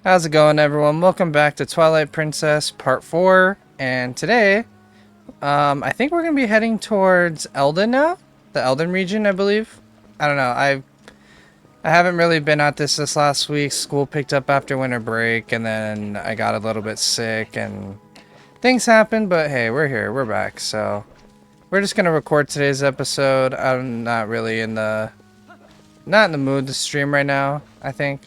How's it going, everyone? Welcome back to Twilight Princess Part 4. And today, I think we're going to be heading towards Eldin now. The Eldin region, I believe. I don't know. I haven't really been at this last week. School picked up after winter break, and then I got a little bit sick, and things happened. But hey, we're here. We're back. So we're just going to record today's episode. I'm not really not in the mood to stream right now, I think.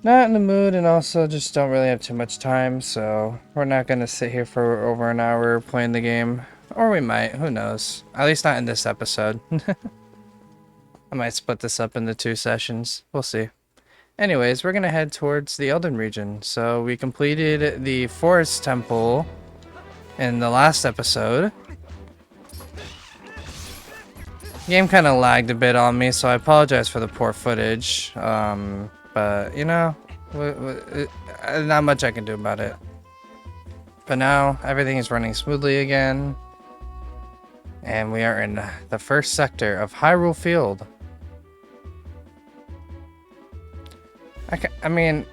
Not in the mood, and also just don't really have too much time, so we're not going to sit here for over an hour playing the game. Or we might, who knows. At least not in this episode. I might split this up into 2 sessions. We'll see. Anyways, we're going to head towards the Eldin region. So we completed the Forest Temple in the last episode. The game kind of lagged a bit on me, so I apologize for the poor footage. But, you know, not much I can do about it. But now, everything is running smoothly again. And we are in the first sector of Hyrule Field. I mean,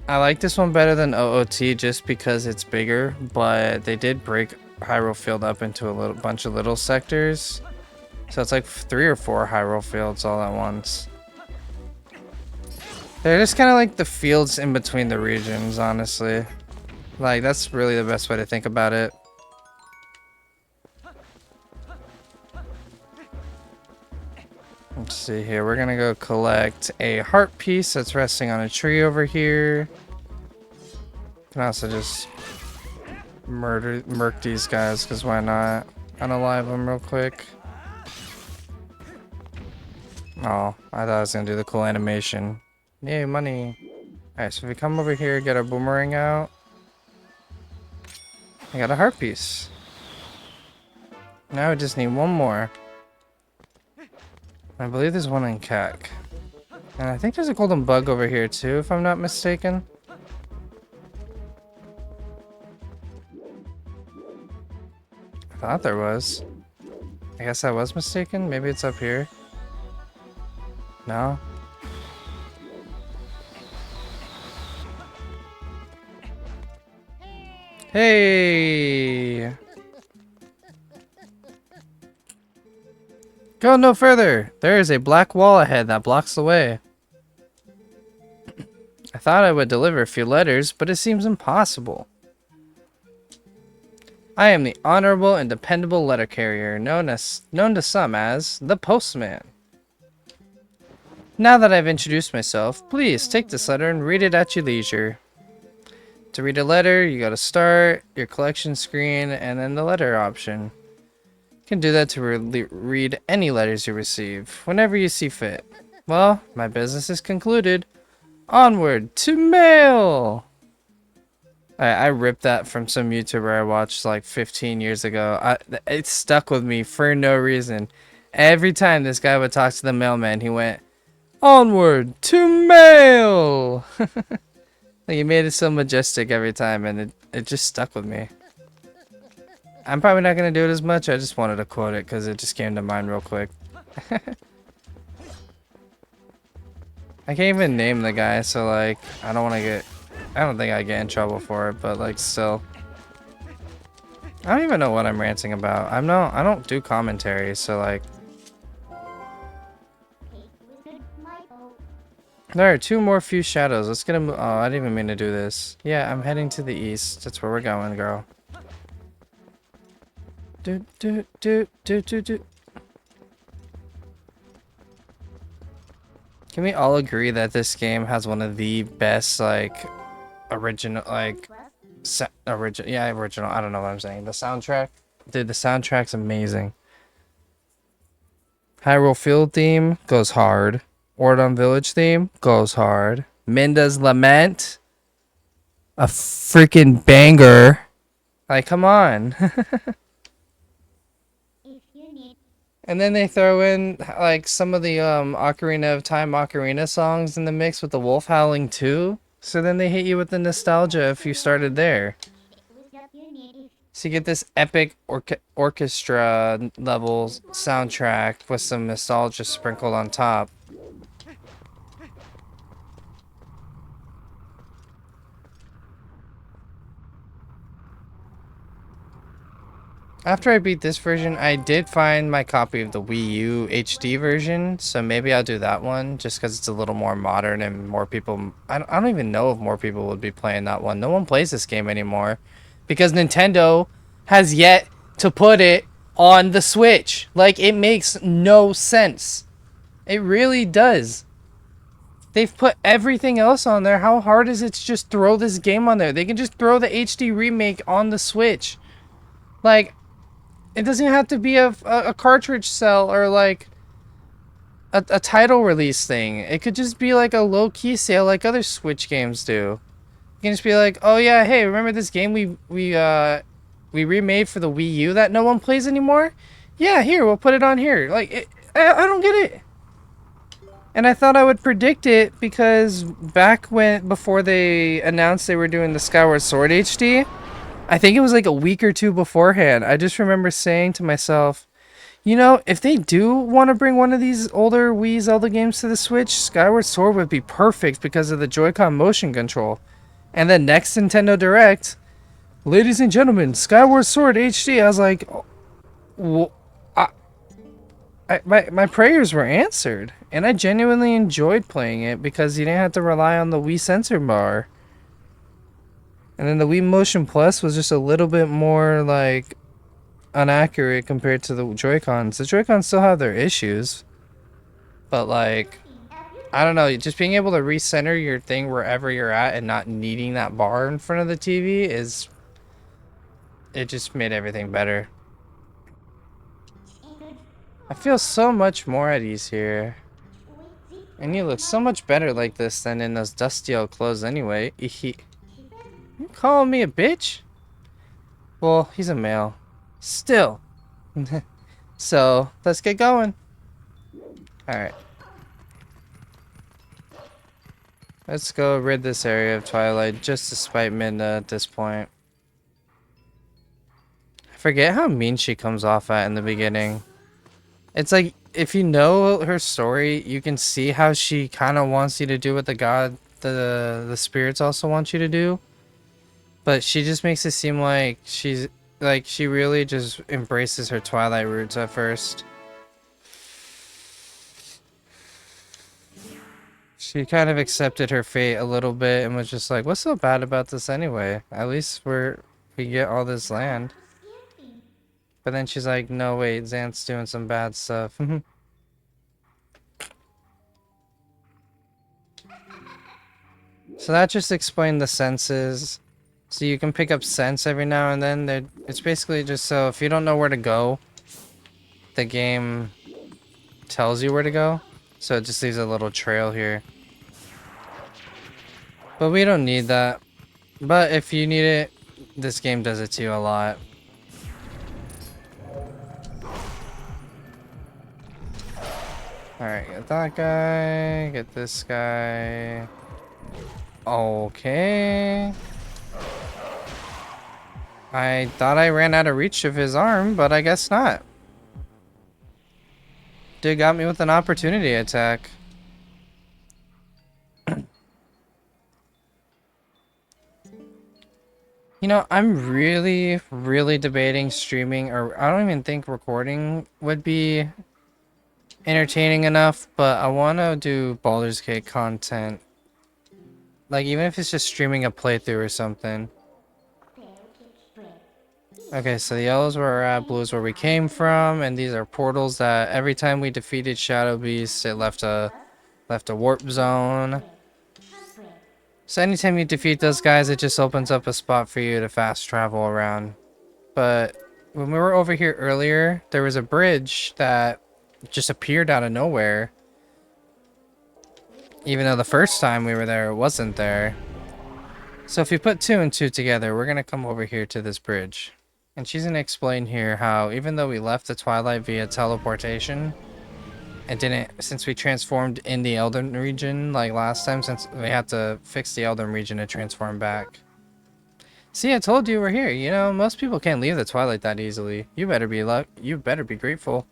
I like this one better than OOT just because it's bigger. But they did break Hyrule Field up into a bunch of little sectors. So it's like 3 or 4 Hyrule Fields all at once. They're just kind of like the fields in between the regions, honestly. Like, that's really the best way to think about it. Let's see here. We're gonna go collect a heart piece that's resting on a tree over here. Can also just murk these guys, because why not? Unalive them real quick. Oh, I thought I was gonna do the cool animation. Yay, money. Alright, so if we come over here, get our boomerang out. I got a heart piece. Now we just need one more. I believe there's one in Kak. And I think there's a golden bug over here too, if I'm not mistaken. I thought there was. I guess I was mistaken. Maybe it's up here. No? Hey! Go no further! There is a black wall ahead that blocks the way. I thought I would deliver a few letters, but it seems impossible. I am the honorable and dependable letter carrier, known to some as the postman. Now that I've introduced myself, please take this letter and read it at your leisure. To read a letter, you go to Start, your collection screen, and then the letter option. You can do that to read any letters you receive, whenever you see fit. Well, my business is concluded. Onward to mail! I ripped that from some YouTuber I watched like 15 years ago. It stuck with me for no reason. Every time this guy would talk to the mailman, he went, "Onward to mail!" Like, he made it so majestic every time, and it just stuck with me. I'm probably not going to do it as much. I just wanted to quote it because it just came to mind real quick. I can't even name the guy, so, like, I don't think I get in trouble for it, but, like, still. I don't even know what I'm ranting about. I don't do commentary, so, like. There are 2 more few shadows. Let's get them. Oh, I didn't even mean to do this. Yeah, I'm heading to the east. That's where we're going, girl. Do. Can we all agree that this game has one of the best, like, original, like, original. I don't know what I'm saying. The soundtrack, dude. The soundtrack's amazing. Hyrule Field theme goes hard. Ordon Village theme goes hard. Minda's Lament, a freaking banger. Like, come on. And then they throw in like some of the Ocarina of Time Ocarina songs in the mix with the wolf howling too. So then they hit you with the nostalgia if you started there. So you get this epic orchestra level soundtrack with some nostalgia sprinkled on top. After I beat this version, I did find my copy of the Wii U HD version, so maybe I'll do that one, just because it's a little more modern and more people... I don't even know if more people would be playing that one. No one plays this game anymore, because Nintendo has yet to put it on the Switch. Like, it makes no sense. It really does. They've put everything else on there. How hard is it to just throw this game on there? They can just throw the HD remake on the Switch. Like... It doesn't have to be a cartridge sale or like a title release thing. It could just be like a low-key sale like other Switch games do. You can just be like, oh yeah, hey, remember this game we remade for the Wii U that no one plays anymore? Yeah, here, we'll put it on here. Like, I don't get it. And I thought I would predict it because before they announced they were doing the Skyward Sword HD, I think it was like a week or two beforehand. I just remember saying to myself, you know, if they do want to bring one of these older Wii Zelda games to the Switch, Skyward Sword would be perfect because of the Joy-Con motion control. And then next Nintendo Direct, ladies and gentlemen, Skyward Sword HD. I was like, my prayers were answered. And I genuinely enjoyed playing it because you didn't have to rely on the Wii sensor bar. And then the Wii Motion Plus was just a little bit more, like, inaccurate compared to the Joy-Cons. The Joy-Cons still have their issues. But, like, I don't know. Just being able to recenter your thing wherever you're at and not needing that bar in front of the TV is... It just made everything better. I feel so much more at ease here. And you look so much better like this than in those dusty old clothes anyway. You calling me a bitch? Well, he's a male. Still. So, let's get going. Alright. Let's go rid this area of Twilight just to spite Midna at this point. I forget how mean she comes off at in the beginning. It's like, if you know her story, you can see how she kind of wants you to do what the spirits also want you to do. But she just makes it seem like she really just embraces her Twilight roots at first. She kind of accepted her fate a little bit and was just like, what's so bad about this anyway? At least we get all this land. But then she's like, no wait, Xanth's doing some bad stuff. So that just explained the senses. So you can pick up scents every now and then. It's basically just so if you don't know where to go, the game tells you where to go. So it just leaves a little trail here. But we don't need that. But if you need it, this game does it to you a lot. Alright, get that guy. Get this guy. Okay. I thought I ran out of reach of his arm, but I guess not. Dude got me with an opportunity attack. You know, I'm really, really debating streaming, or I don't even think recording would be entertaining enough, but I want to do Baldur's Gate content. Like, even if it's just streaming a playthrough or something. Okay, so the yellows where we're at, blue is where we came from, and these are portals that every time we defeated Shadow Beast, it left a warp zone. So anytime you defeat those guys, it just opens up a spot for you to fast travel around. But when we were over here earlier, there was a bridge that just appeared out of nowhere. Even though the first time we were there, it wasn't there. So if you put 2 and 2 together, we're going to come over here to this bridge. And she's going to explain here how, even though we left the Twilight via teleportation, it didn't, since we transformed in the Eldin region like last time, since we had to fix the Eldin region to transform back. See, I told you we're here. You know, most people can't leave the Twilight that easily. You better be grateful.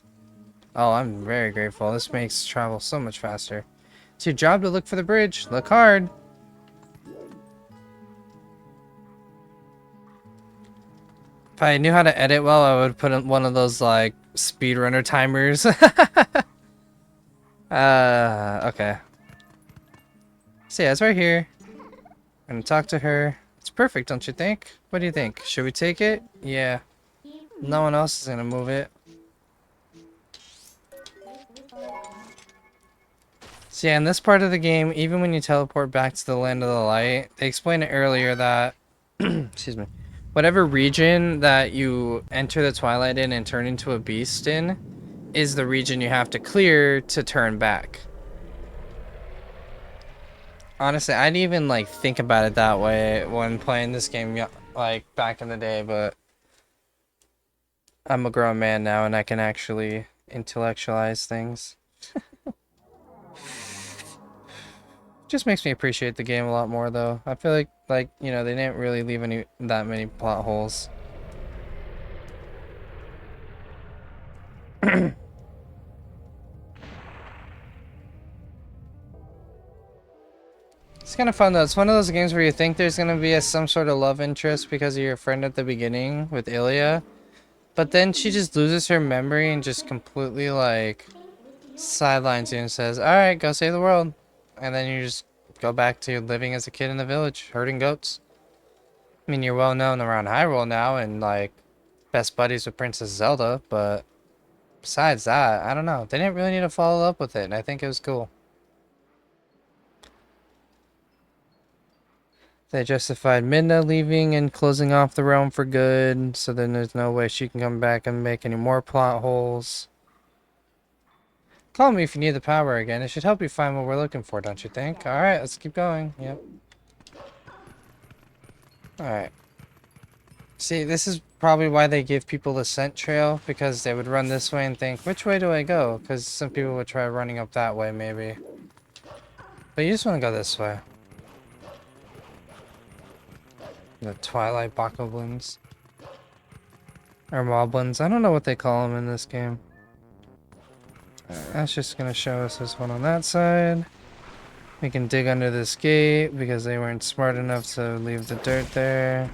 Oh, I'm very grateful. This makes travel so much faster. It's your job to look for the bridge. Look hard. If I knew how to edit well, I would put in one of those like speedrunner timers. Okay. So yeah, it's right here. I'm gonna talk to her. It's perfect, don't you think? What do you think? Should we take it? Yeah. No one else is gonna move it. So yeah, in this part of the game, even when you teleport back to the Land of the Light, they explained it earlier that, excuse me, whatever region that you enter the Twilight in and turn into a beast in, is the region you have to clear to turn back. Honestly, I didn't even like think about it that way when playing this game like back in the day, but I'm a grown man now and I can actually intellectualize things. Just makes me appreciate the game a lot more though. I feel like, you know, they didn't really leave that many plot holes. It's kind of fun though. It's one of those games where you think there's gonna be some sort of love interest because of your friend at the beginning with Ilya, but then she just loses her memory and just completely like sidelines you and says, "All right, go save the world," and then you just go back to living as a kid in the village, herding goats. I mean, you're well known around Hyrule now and like best buddies with Princess Zelda, but besides that, I don't know. They didn't really need to follow up with it, and I think it was cool. They justified Midna leaving and closing off the realm for good, so then there's no way she can come back and make any more plot holes. Call me if you need the power again. It should help you find what we're looking for, don't you think? Alright, let's keep going. Yep. Alright. See, this is probably why they give people the scent trail, because they would run this way and think, which way do I go? Because some people would try running up that way, maybe. But you just want to go this way. The Twilight Bokoblins. Or Moblins. I don't know what they call them in this game. That's just going to show us this one on that side. We can dig under this gate because they weren't smart enough to leave the dirt there.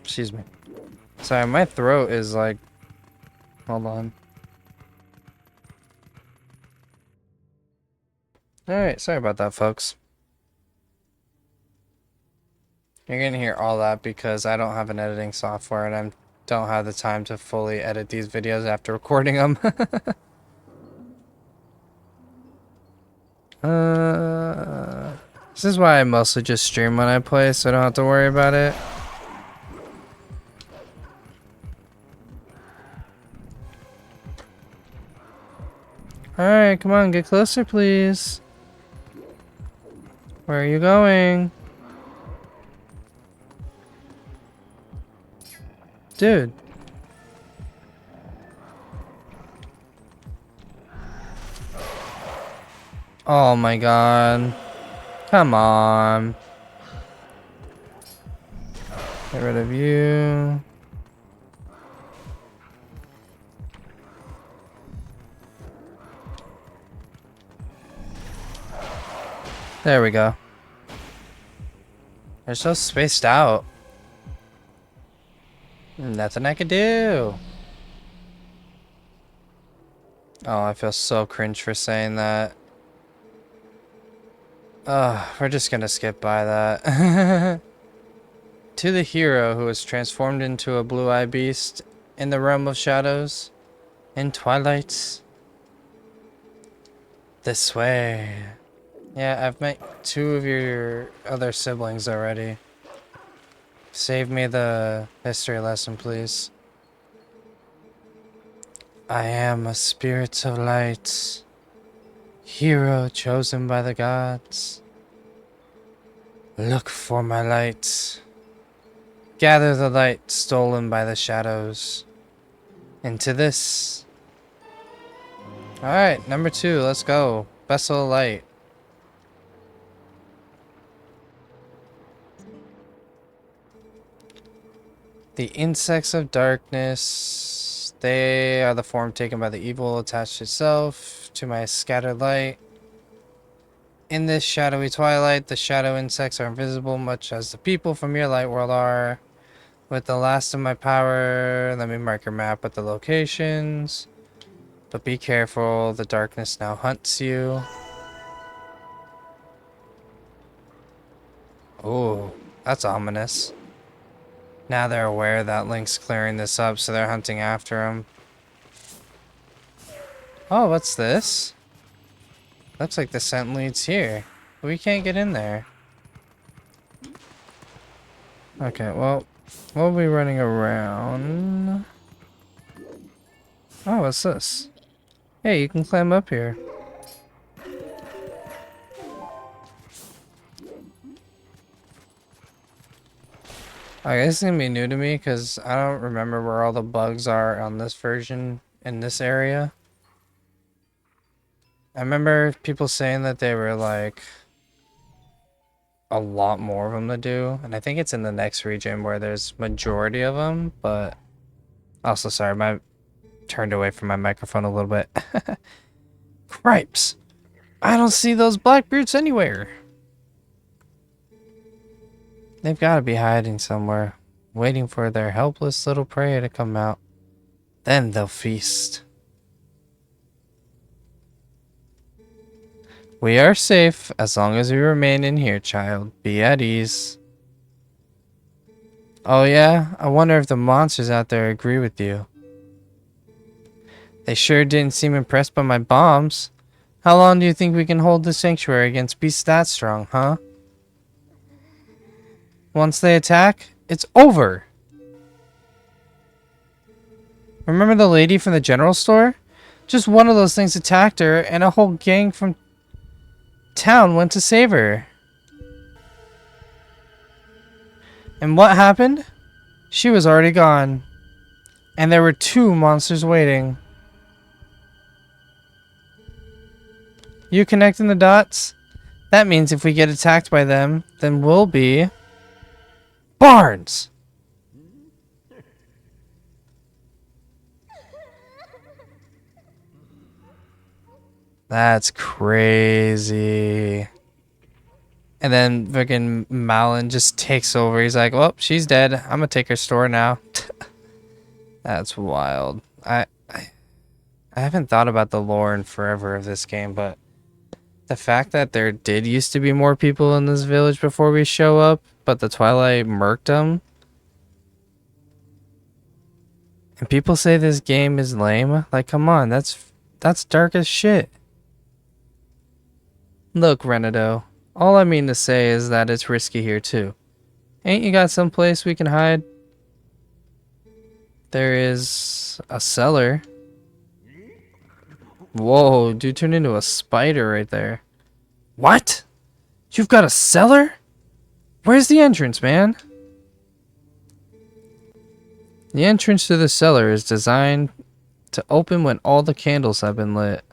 Excuse me. Sorry, my throat is like... Hold on. Alright, sorry about that, folks. You're gonna hear all that because I don't have an editing software and I don't have the time to fully edit these videos after recording them. This is why I mostly just stream when I play, so I don't have to worry about it. Alright, come on, get closer, please. Where are you going? Dude. Oh my god. Come on. Get rid of you. There we go. They're so spaced out. Nothing I could do. Oh, I feel so cringe for saying that. We're just gonna skip by that. To the hero who was transformed into a blue-eyed beast in the realm of shadows, in Twilight. This way. Yeah, I've met 2 of your other siblings already. Save me the history lesson, please. I am a spirit of light. Hero chosen by the gods. Look for my light. Gather the light stolen by the shadows. Into this. Alright, number 2, let's go. Vessel of Light. The insects of darkness. They are the form taken by the evil attached itself to my scattered light. In this shadowy twilight, the shadow insects are invisible, much as the people from your light world are. With the last of my power, let me mark your map with the locations. But be careful, the darkness now hunts you. Oh, that's ominous. Now they're aware that Link's clearing this up, so they're hunting after him. Oh, what's this? Looks like the scent leads here. We can't get in there. Okay, well, we'll be running around. Oh, what's this? Hey, you can climb up here. I guess it's gonna be new to me because I don't remember where all the bugs are on this version in this area. I remember people saying that they were like a lot more of them to do, and I think it's in the next region where there's majority of them, but also sorry, I turned away from my microphone a little bit. Cripes! I don't see those Blackbeards anywhere. They've got to be hiding somewhere, waiting for their helpless little prey to come out. Then they'll feast. We are safe as long as we remain in here, child. Be at ease. Oh yeah? I wonder if the monsters out there agree with you. They sure didn't seem impressed by my bombs. How long do you think we can hold the sanctuary against beasts that strong, huh? Once they attack, it's over. Remember the lady from the general store? Just one of those things attacked her, and a whole gang from town went to save her. And what happened? She was already gone. And there were 2 monsters waiting. You connecting the dots? That means if we get attacked by them, then we'll be Barnes! That's crazy. And then freaking Malin just takes over. He's like, well, she's dead. I'm gonna take her store now. That's wild. I haven't thought about the lore in forever of this game, but the fact that there did used to be more people in this village before we show up, but the Twilight murked them. And people say this game is lame. Like, come on, that's dark as shit. Look, Renado, all I mean to say is that it's risky here too. Ain't you got some place we can hide? There is a cellar. Whoa, dude turned into a spider right there. What? You've got a cellar? Where's the entrance, man? The entrance to the cellar is designed to open when all the candles have been lit.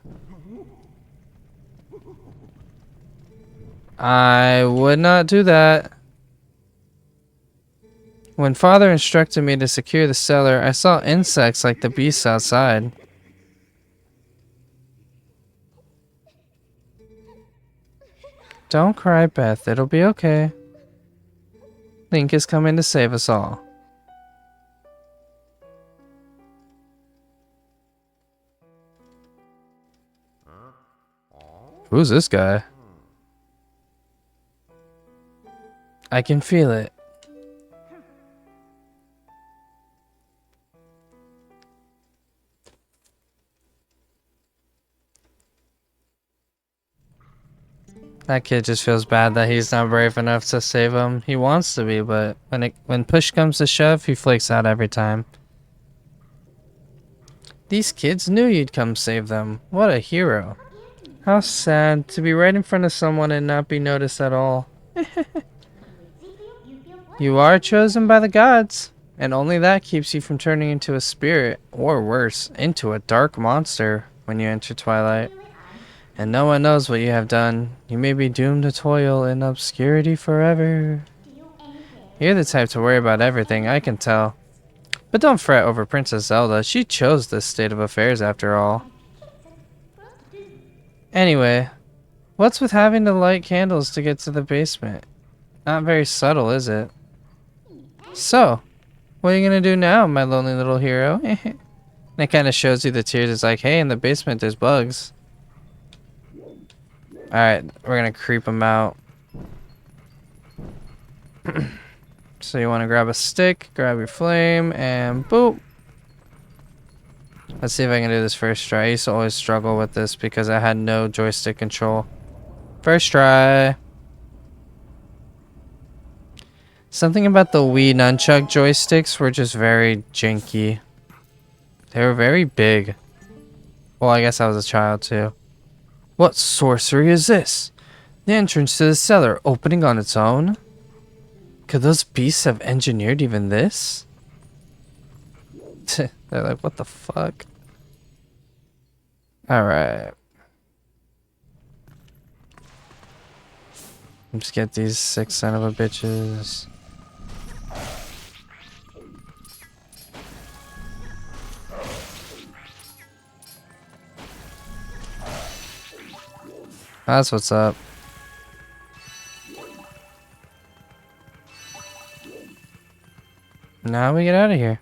I would not do that. When Father instructed me to secure the cellar, I saw insects like the beasts outside. Don't cry, Beth. It'll be okay. Link is coming to save us all. Who's this guy? I can feel it. That kid just feels bad that he's not brave enough to save him. He wants to be, but when push comes to shove, he flakes out every time. These kids knew you'd come save them. What a hero. How sad to be right in front of someone and not be noticed at all. You are chosen by the gods, and only that keeps you from turning into a spirit, or worse, into a dark monster when you enter Twilight. And no one knows what you have done. You may be doomed to toil in obscurity forever. You're the type to worry about everything, I can tell. But don't fret over Princess Zelda. She chose this state of affairs after all. Anyway, What's with having to light candles to get to the basement? Not very subtle, is it? So, what are you gonna do now, my lonely little hero? And it kind of shows you the tears. It's like, hey, in the basement there's bugs. Alright, we're gonna creep them out. So you want to grab a stick, grab your flame, and boop. Let's see if I can do this first try. I used to always struggle with this because I had no joystick control. First try. Something about the Wii nunchuck joysticks were just very janky. They were very big. Well, I guess I was a child too. What sorcery is this? The entrance to the cellar opening on its own? Could those beasts have engineered even this? They're like, what the fuck? Alright. Let's get these 6 son of a bitches. That's what's up. Now we get out of here.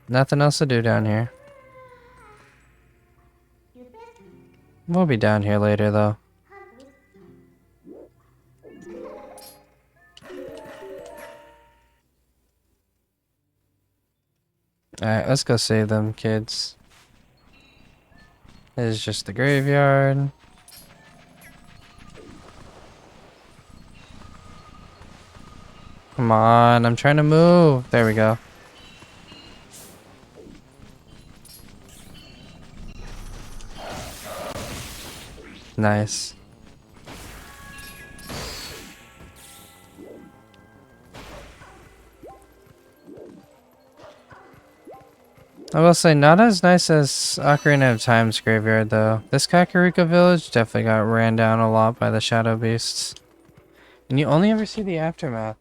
Nothing else to do down here. We'll be down here later though. Alright, let's go save them kids. This is just the graveyard. Come on, I'm trying to move. There we go. Nice. I will say, not as nice as Ocarina of Time's graveyard, though. This Kakariko village definitely got ran down a lot by the shadow beasts. And you only ever see the aftermath.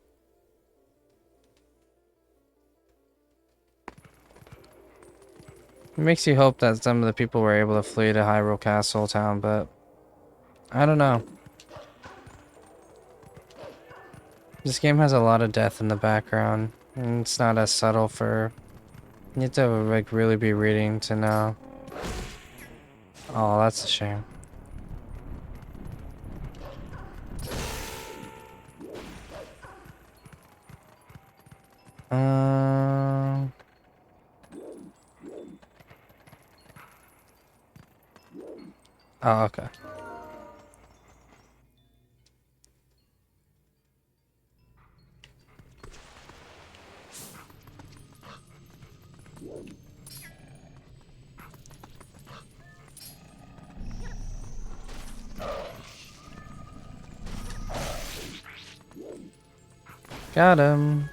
It makes you hope that some of the people were able to flee to Hyrule Castle Town, but I don't know. This game has a lot of death in the background, and it's not as subtle for... You have to like really be reading to know. Oh, that's a shame. Oh, okay. Got him.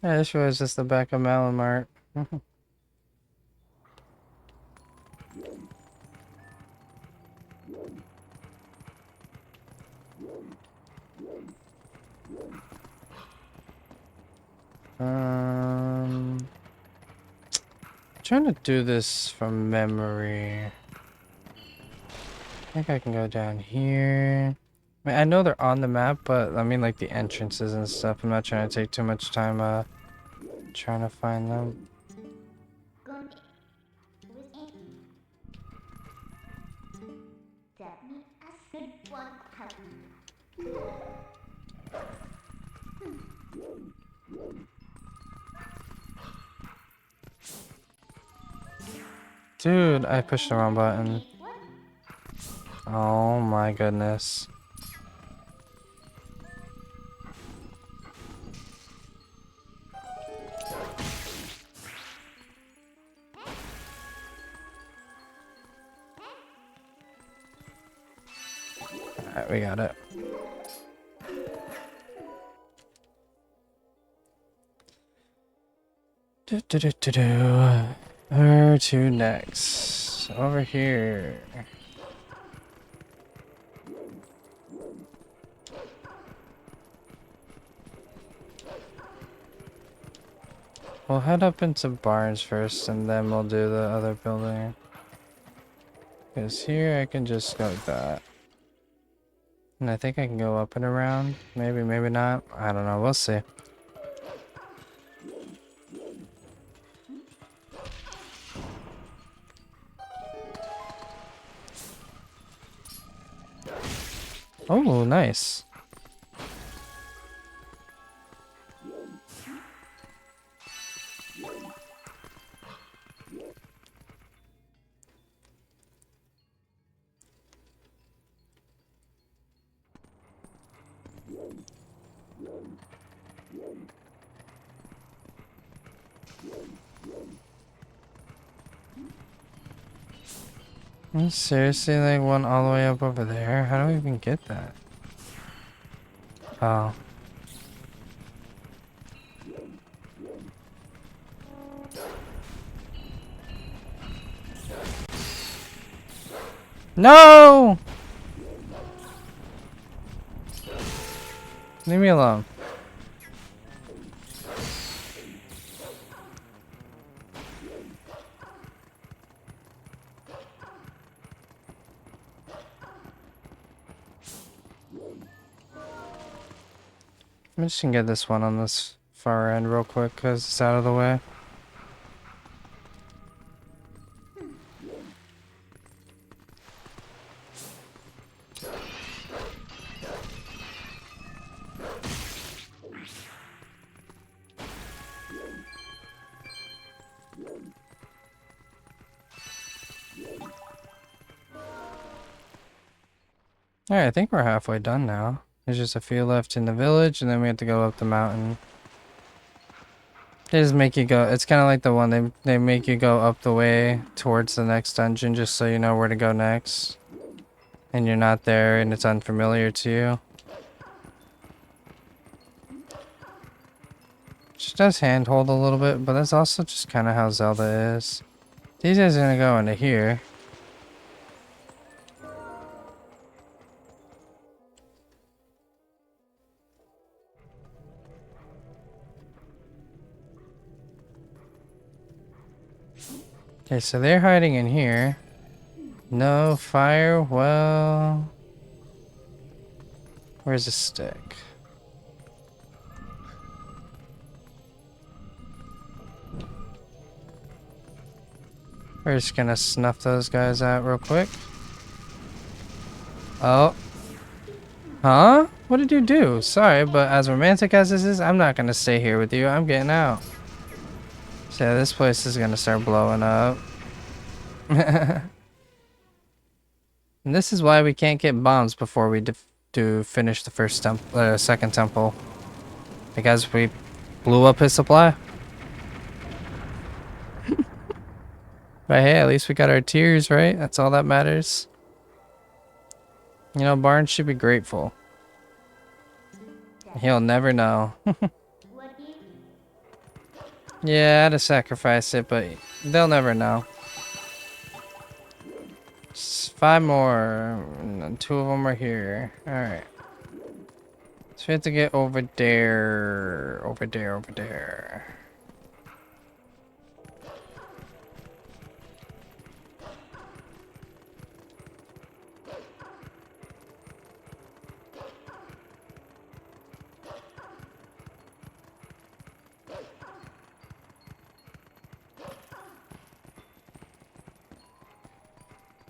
Yeah, this was just the back of Melon Mart. Trying to do this from memory. I think I can go down here. I mean, I know they're on the map, but I mean like the entrances and stuff. I'm not trying to take too much time trying to find them. Dude, I pushed the wrong button. Oh my goodness. Alright, we got it. Where to next? Over here. We'll head up into barns first, and then we'll do the other building. Because here I can just go like that. And I think I can go up and around. Maybe, maybe not. I don't know. We'll see. Oh, nice. Seriously, like one all the way up over there? How do we even get that? Oh. No! Leave me alone. I'm just gonna get this one on this far end real quick because it's out of the way. Alright, I think we're halfway done now. There's just a few left in the village, and then we have to go up the mountain. They just make you go. It's kind of like the one they make you go up the way towards the next dungeon, just so you know where to go next, and you're not there, and it's unfamiliar to you. She does handhold a little bit, but that's also just kind of how Zelda is. These guys are gonna go into here. Okay, so they're hiding in here. No fire, well... Where's the stick? We're just gonna snuff those guys out real quick. Oh. Huh? What did you do? Sorry, but as romantic as this is, I'm not gonna stay here with you. I'm getting out. So yeah, this place is gonna start blowing up. And this is why we can't get bombs before we do finish the second temple. Because we blew up his supply. But hey, at least we got our tears, right? That's all that matters. You know, Barnes should be grateful. He'll never know. Yeah, I had to sacrifice it, but they'll never know. Just 5 more. And 2 of them are here. Alright. So we have to get over there. Over there, over there.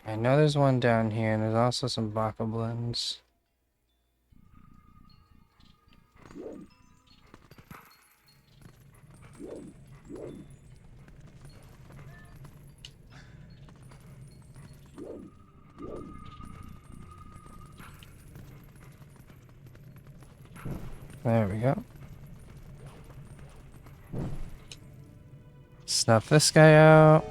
I know there's one down here, and there's also some bokoblins. There we go. Snuff this guy out.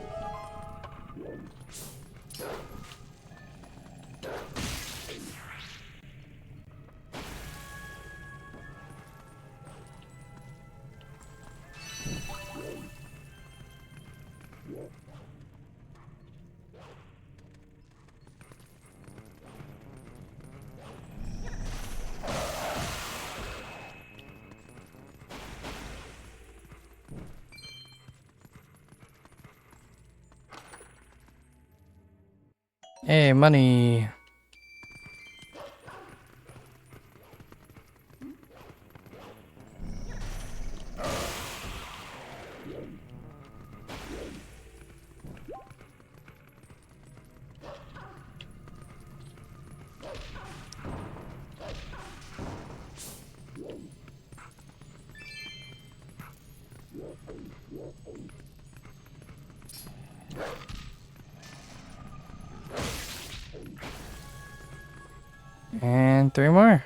Hey, money. And 3 more.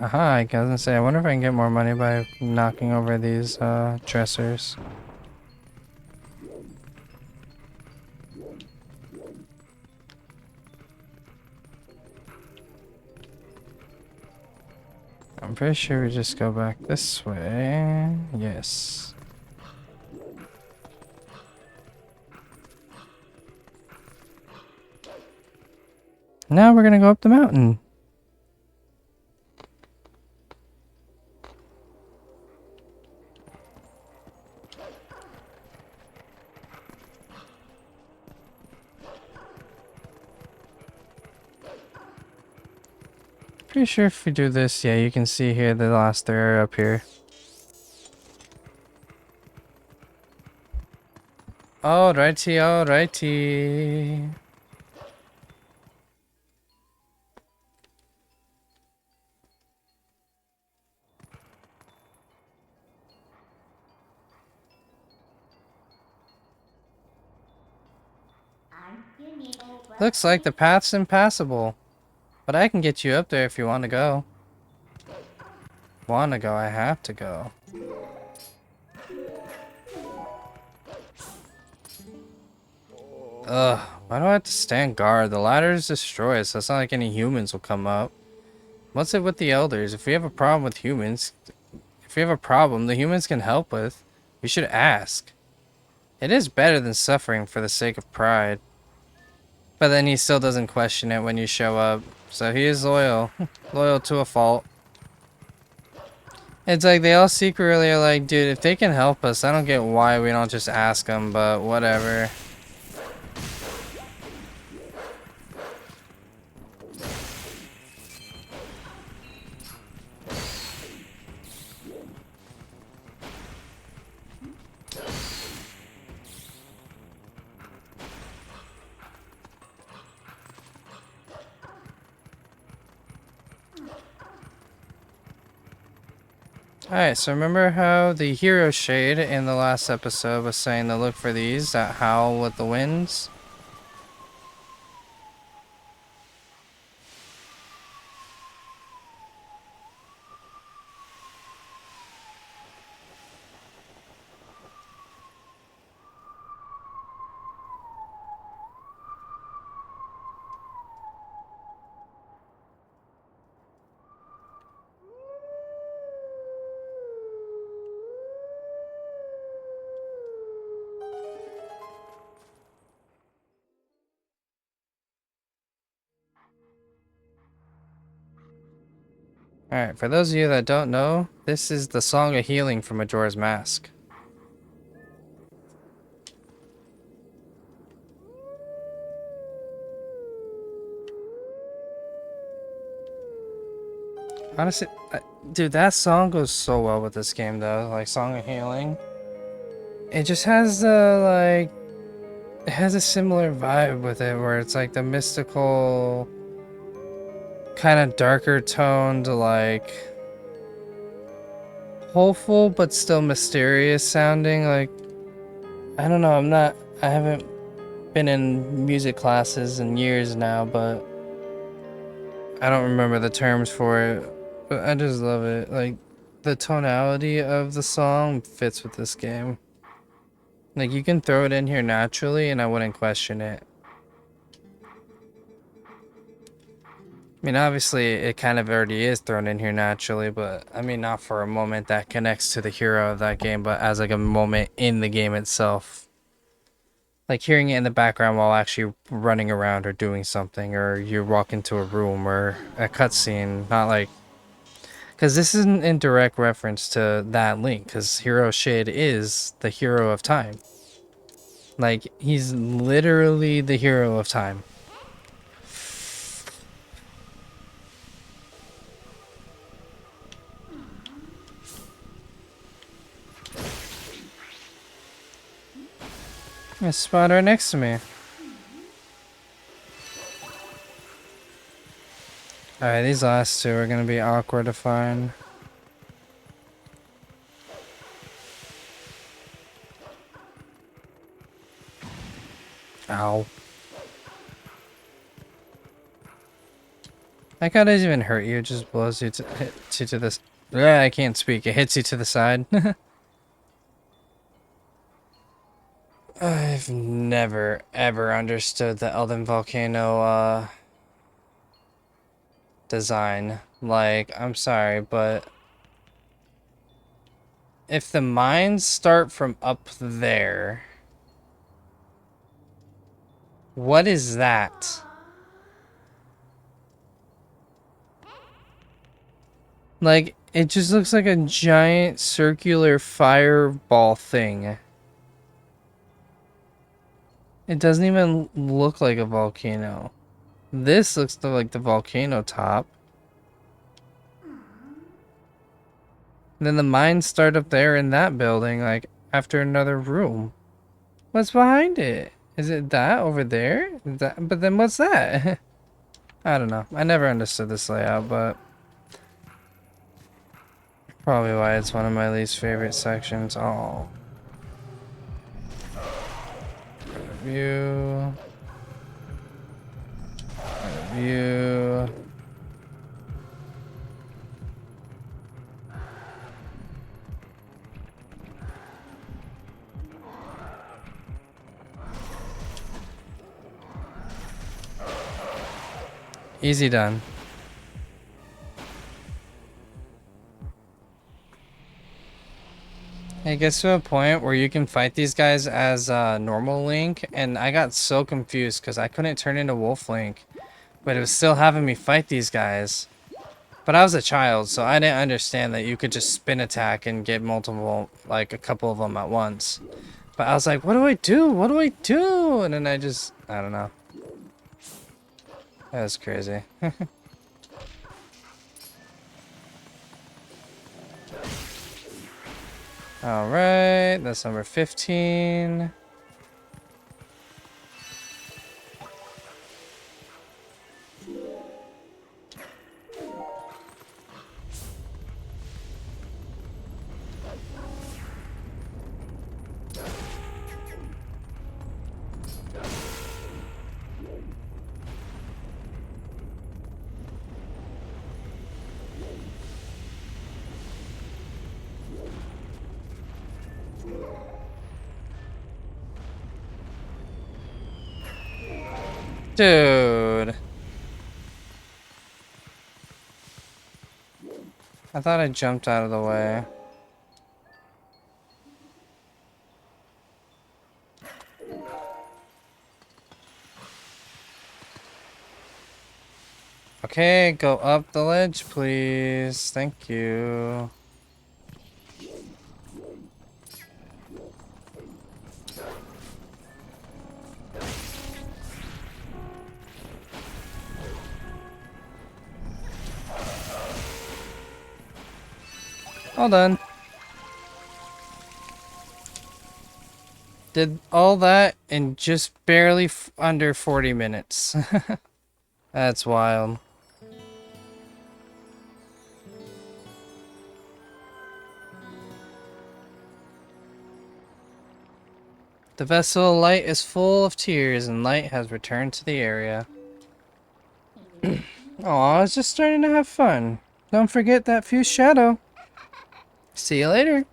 Aha, I was gonna say, I wonder if I can get more money by knocking over these dressers. I'm pretty sure we just go back this way. Yes. Now we're gonna go up the mountain. Pretty sure if we do this, yeah, you can see here the last 3 are up here. Alrighty, alrighty. Looks like the path's impassable. But I can get you up there if you want to go. Want to go, I have to go. Ugh, why do I have to stand guard? The ladder is destroyed, so it's not like any humans will come up. What's it with the elders? If we have a problem with humans, if we have a problem the humans can help with, we should ask. It is better than suffering for the sake of pride. But then he still doesn't question it when you show up. So he is loyal. Loyal to a fault. It's like they all secretly are like, dude, if they can help us, I don't get why we don't just ask them, but whatever. Alright, so remember how the hero shade in the last episode was saying to look for these that howl with the winds? Alright, for those of you that don't know, this is the Song of Healing from Majora's Mask. Honestly, dude, that song goes so well with this game though, like Song of Healing. It just has the, it has a similar vibe with it where it's like the mystical, kind of darker toned, like hopeful but still mysterious sounding. Like, I don't know, I haven't been in music classes in years now, but I don't remember the terms for it. But I just love it. Like, the tonality of the song fits with this game. Like, you can throw it in here naturally and I wouldn't question it. I mean, obviously, it kind of already is thrown in here naturally, but I mean, not for a moment that connects to the hero of that game, but as like a moment in the game itself. Like hearing it in the background while actually running around or doing something, or you walk into a room or a cutscene, not like, Because this isn't in direct reference to that link, because Hero Shade is the hero of time. Like, he's literally the hero of time. A spot right next to me. Alright, these last two are gonna be awkward to find. Ow. That guy doesn't even hurt you, it just blows you to hits you to this. Yeah, I can't speak. It hits you to the side. I've never ever understood the Eldin volcano design. Like, I'm sorry, but if the mines start from up there, what is that? Like, it just looks like a giant circular fireball thing. It doesn't even look like a volcano. This looks like the volcano top. And then the mines start up there in that building, like, after another room. What's behind it? Is it that over there? But then what's that? I don't know. I never understood this layout, but probably why it's one of my least favorite sections. Oh. View. View. Easy done. It gets to a point where you can fight these guys as normal Link, and I got so confused because I couldn't turn into Wolf Link, but it was still having me fight these guys. But I was a child, so I didn't understand that you could just spin attack and get multiple, like a couple of them at once. But I was like, what do I do? What do I do? And then I don't know. That was crazy. Alright, that's number 15. Dude. I thought I jumped out of the way. Okay, go up the ledge, please. Thank you. All done. Did all that in just barely under 40 minutes. That's wild. The vessel of light is full of tears, and light has returned to the area. Aw, I was just starting to have fun. Don't forget that fused shadow. See you later.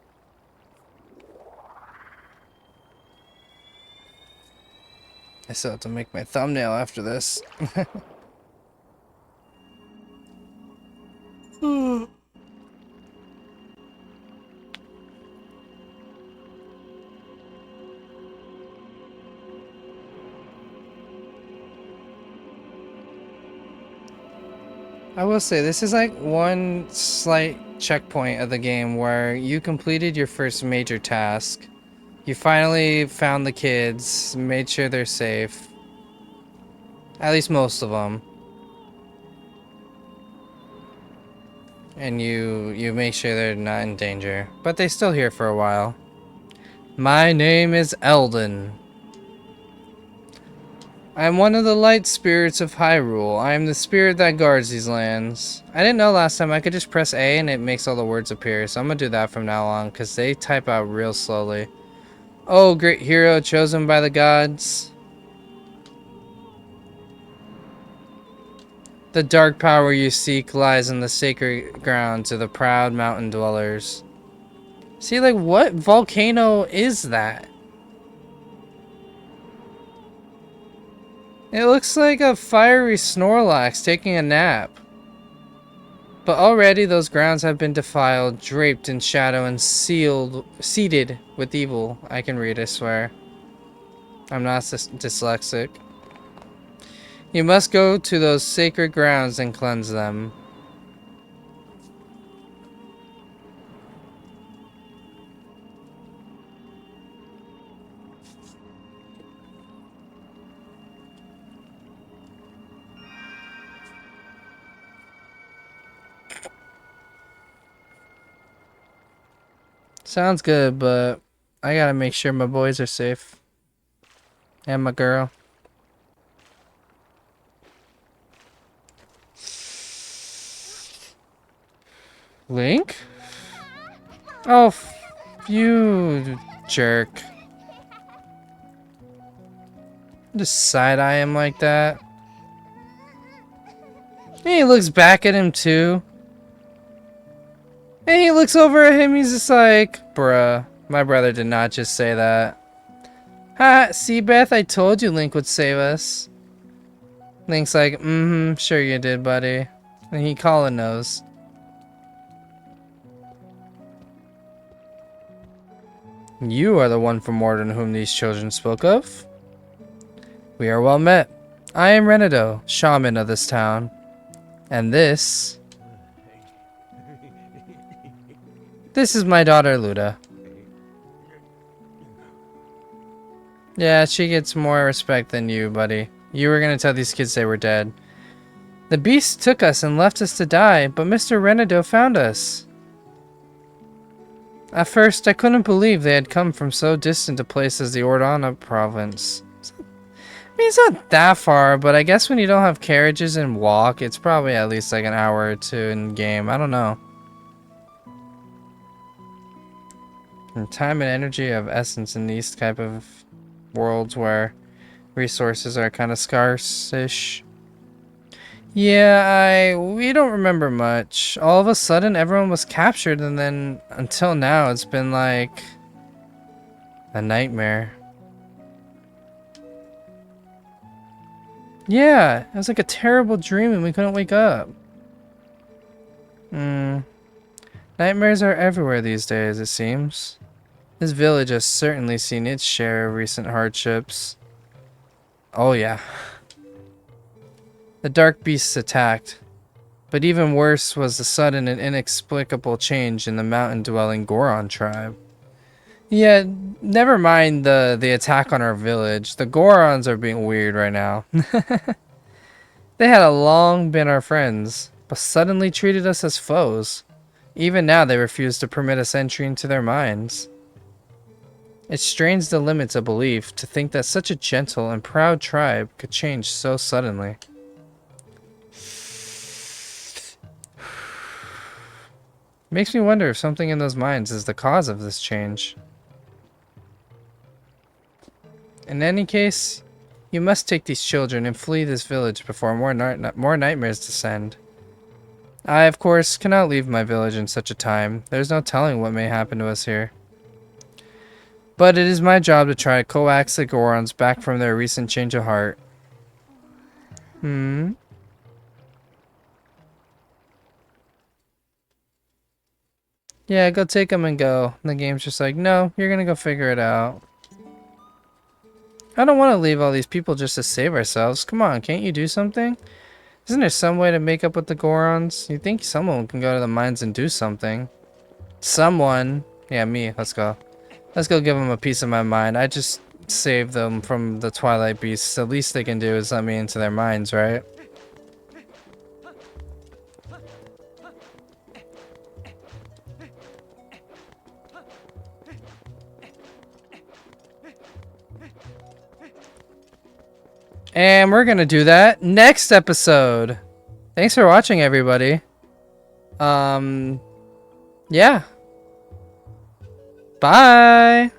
I still have to make my thumbnail after this. I will say, this is like one slight checkpoint of the game where you completed your first major task. You finally found the kids, made sure they're safe. At least most of them. And you make sure they're not in danger. But they're still here for a while. My name is Eldin. I am one of the light spirits of Hyrule. I am the spirit that guards these lands. I didn't know last time I could just press A and it makes all the words appear, so I'm gonna do that from now on, because they type out real slowly. Oh, great hero chosen by the gods. The dark power you seek lies in the sacred grounds of the proud mountain dwellers. See, like, what volcano is that? It looks like a fiery Snorlax taking a nap. But already those grounds have been defiled, draped in shadow, and seeded with evil. I can read, I swear. I'm not dyslexic. You must go to those sacred grounds and cleanse them. Sounds good, but I gotta make sure my boys are safe. And my girl. Link? Oh, you jerk. Just side-eye him like that. And he looks back at him too. And he looks over at him, he's just like, bruh, my brother did not just say that. Ha, see Beth, I told you Link would save us. Link's like, mm-hmm, sure you did, buddy. And he Colin knows. You are the one from Morden whom these children spoke of. We are well met. I am Renado, shaman of this town. And this is my daughter, Luda. Yeah, she gets more respect than you, buddy. You were gonna tell these kids they were dead. The beast took us and left us to die, but Mr. Renado found us. At first, I couldn't believe they had come from so distant a place as the Ordana province. I mean, it's not that far, but I guess when you don't have carriages and walk, it's probably at least like an hour or two in game. I don't know. And time and energy have essence in these type of worlds where resources are kind of scarce-ish. Yeah, we don't remember much. All of a sudden, everyone was captured, and then until now, it's been like a nightmare. Yeah, it was like a terrible dream, and we couldn't wake up. Nightmares are everywhere these days, it seems. This village has certainly seen its share of recent hardships. Oh yeah. The dark beasts attacked, but even worse was the sudden and inexplicable change in the mountain-dwelling Goron tribe. Yeah, never mind the attack on our village. The Gorons are being weird right now. They had long been our friends, but suddenly treated us as foes. Even now they refuse to permit us entry into their minds. It strains the limits of belief to think that such a gentle and proud tribe could change so suddenly. Makes me wonder if something in those minds is the cause of this change. In any case, you must take these children and flee this village before more nightmares descend. I, of course, cannot leave my village in such a time. There's no telling what may happen to us here. But it is my job to try to coax the Gorons back from their recent change of heart. Yeah, go take them and go. And the game's just like, no, you're gonna go figure it out. I don't want to leave all these people just to save ourselves. Come on, can't you do something? Isn't there some way to make up with the Gorons? You think someone can go to the mines and do something? Someone. Yeah, me. Let's go. Let's go give them a piece of my mind. I just saved them from the Twilight beasts. The least they can do is let me into their minds, right? And we're gonna do that next episode. Thanks for watching, everybody. Yeah. Bye.